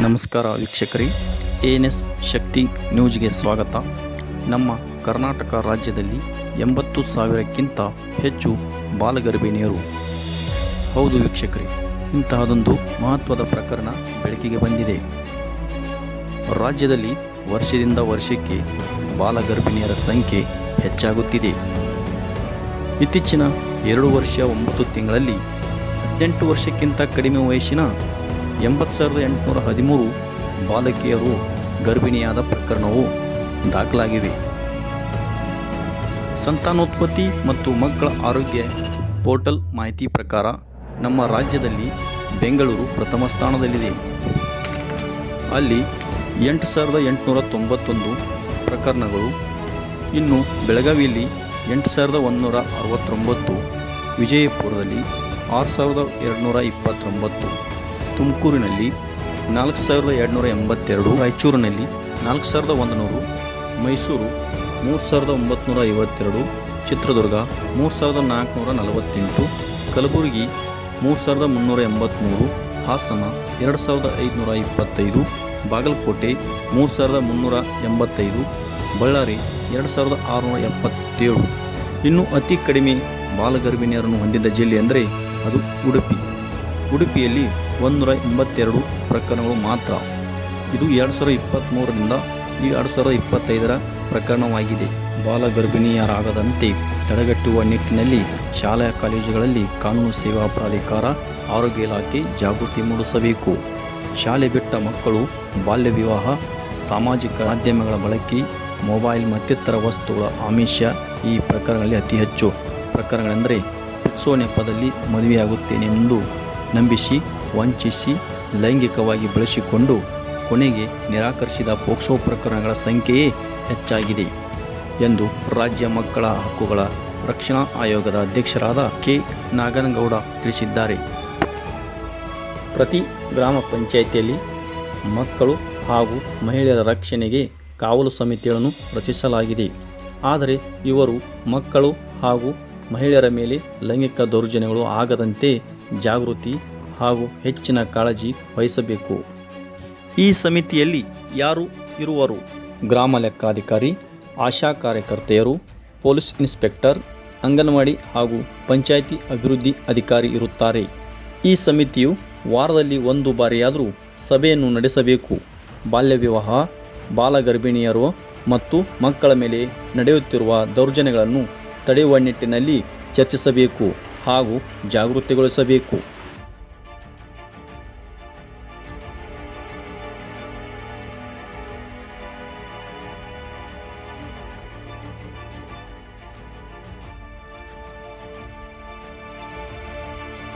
ನಮಸ್ಕಾರ ವೀಕ್ಷಕರೇ, ANS ಶಕ್ತಿ ನ್ಯೂಸ್ಗೆ ಸ್ವಾಗತ. ನಮ್ಮ ಕರ್ನಾಟಕ ರಾಜ್ಯದಲ್ಲಿ 80,000ಕ್ಕಿಂತ ಹೆಚ್ಚು ಬಾಲಗರ್ಭಿಣಿಯರು. ಹೌದು ವೀಕ್ಷಕರೇ, ಇಂತಹದೊಂದು ಮಹತ್ವದ ಪ್ರಕರಣ ಬೆಳಕಿಗೆ ಬಂದಿದೆ. ರಾಜ್ಯದಲ್ಲಿ ವರ್ಷದಿಂದ ವರ್ಷಕ್ಕೆ ಬಾಲಗರ್ಭಿಣಿಯರ ಸಂಖ್ಯೆ ಹೆಚ್ಚಾಗುತ್ತಿದೆ. ಇತ್ತೀಚಿನ 2 ವರ್ಷ 9 ತಿಂಗಳಲ್ಲಿ 18 ವರ್ಷಕ್ಕಿಂತ ಕಡಿಮೆ ವಯಸ್ಸಿನ 80,813 ಬಾಲಕಿಯರು ಗರ್ಭಿಣಿಯಾದ ಪ್ರಕರಣವು ದಾಖಲಾಗಿವೆ. ಸಂತಾನೋತ್ಪತ್ತಿ ಮತ್ತು ಮಕ್ಕಳ ಆರೋಗ್ಯ ಪೋರ್ಟಲ್ ಮಾಹಿತಿ ಪ್ರಕಾರ ನಮ್ಮ ರಾಜ್ಯದಲ್ಲಿ ಬೆಂಗಳೂರು ಪ್ರಥಮ ಸ್ಥಾನದಲ್ಲಿದೆ. ಅಲ್ಲಿ 8,891 ಪ್ರಕರಣಗಳು. ಇನ್ನು ಬೆಳಗಾವಿಯಲ್ಲಿ 8,169, ವಿಜಯಪುರದಲ್ಲಿ 6,229, ತುಮಕೂರಿನಲ್ಲಿ 4,282, ರಾಯಚೂರಿನಲ್ಲಿ 4,100, ಮೈಸೂರು 3,952, ಚಿತ್ರದುರ್ಗ 3,448, ಕಲಬುರಗಿ 3,383, ಹಾಸನ 2,525, ಬಾಗಲಕೋಟೆ 3,385, ಬಳ್ಳಾರಿ 2,677. ಇನ್ನು ಅತಿ ಕಡಿಮೆ ಬಾಲಗರ್ಭಿಣಿಯರನ್ನು ಹೊಂದಿದ್ದ ಜಿಲ್ಲೆ ಅಂದರೆ ಅದು ಉಡುಪಿಯಲ್ಲಿ 182 ಪ್ರಕರಣಗಳು ಮಾತ್ರ. ಇದು 2023ರಿಂದ 2025ರ ಪ್ರಕರಣವಾಗಿದೆ. ಬಾಲಗರ್ಭಿಣಿಯರಾಗದಂತೆ ತಡೆಗಟ್ಟುವ ನಿಟ್ಟಿನಲ್ಲಿ ಶಾಲಾ ಕಾಲೇಜುಗಳಲ್ಲಿ ಕಾನೂನು ಸೇವಾ ಪ್ರಾಧಿಕಾರ, ಆರೋಗ್ಯ ಇಲಾಖೆ ಜಾಗೃತಿ ಮೂಡಿಸಬೇಕು. ಶಾಲೆ ಬಿಟ್ಟ ಮಕ್ಕಳು, ಬಾಲ್ಯ ವಿವಾಹ, ಸಾಮಾಜಿಕ ಮಾಧ್ಯಮಗಳ ಬಳಕೆ, ಮೊಬೈಲ್ ಮತ್ತಿತರ ವಸ್ತುಗಳ ಆಮಿಷ ಈ ಪ್ರಕರಣಗಳಲ್ಲಿ ಅತಿ ಹೆಚ್ಚು ಪ್ರಕರಣಗಳೆಂದರೆ ಫಿಕ್ಸೋ ನೆಪದಲ್ಲಿ ಮದುವೆಯಾಗುತ್ತೇನೆಂದು ನಂಬಿಸಿ ವಂಚಿಸಿ ಲೈಂಗಿಕವಾಗಿ ಬಳಸಿಕೊಂಡು ಕೊನೆಗೆ ನಿರಾಕರಿಸಿದ ಪೋಕ್ಸೋ ಪ್ರಕರಣಗಳ ಸಂಖ್ಯೆಯೇ ಹೆಚ್ಚಾಗಿದೆ ಎಂದು ರಾಜ್ಯ ಮಕ್ಕಳ ಹಕ್ಕುಗಳ ರಕ್ಷಣಾ ಆಯೋಗದ ಅಧ್ಯಕ್ಷರಾದ ಕೆ. ನಾಗನಗೌಡ ತಿಳಿಸಿದ್ದಾರೆ. ಪ್ರತಿ ಗ್ರಾಮ ಪಂಚಾಯಿತಿಯಲ್ಲಿ ಮಕ್ಕಳು ಹಾಗೂ ಮಹಿಳೆಯರ ರಕ್ಷಣೆಗೆ ಕಾವಲು ಸಮಿತಿಗಳನ್ನು ರಚಿಸಲಾಗಿದೆ. ಆದರೆ ಇವರು ಮಕ್ಕಳು ಹಾಗೂ ಮಹಿಳೆಯರ ಮೇಲೆ ಲೈಂಗಿಕ ದೌರ್ಜನ್ಯಗಳು ಆಗದಂತೆ ಜಾಗೃತಿ ಹಾಗೂ ಹೆಚ್ಚಿನ ಕಾಳಜಿ ವಹಿಸಬೇಕು. ಈ ಸಮಿತಿಯಲ್ಲಿ ಯಾರು ಇರುವರು? ಗ್ರಾಮ ಲೆಕ್ಕಾಧಿಕಾರಿ, ಆಶಾ ಕಾರ್ಯಕರ್ತೆಯರು, ಪೊಲೀಸ್ ಇನ್ಸ್ಪೆಕ್ಟರ್, ಅಂಗನವಾಡಿ ಹಾಗೂ ಪಂಚಾಯಿತಿ ಅಭಿವೃದ್ಧಿ ಅಧಿಕಾರಿ ಇರುತ್ತಾರೆ. ಈ ಸಮಿತಿಯು ವಾರದಲ್ಲಿ 1 ಬಾರಿಯಾದರೂ ಸಭೆಯನ್ನು ನಡೆಸಬೇಕು. ಬಾಲ್ಯ ವಿವಾಹ, ಬಾಲಗರ್ಭಿಣಿಯರು ಮತ್ತು ಮಕ್ಕಳ ಮೇಲೆ ನಡೆಯುತ್ತಿರುವ ದೌರ್ಜನ್ಯಗಳನ್ನು ತಡೆಯುವ ನಿಟ್ಟಿನಲ್ಲಿ ಚರ್ಚಿಸಬೇಕು ಹಾಗೂ ಜಾಗೃತಿಗೊಳಿಸಬೇಕು.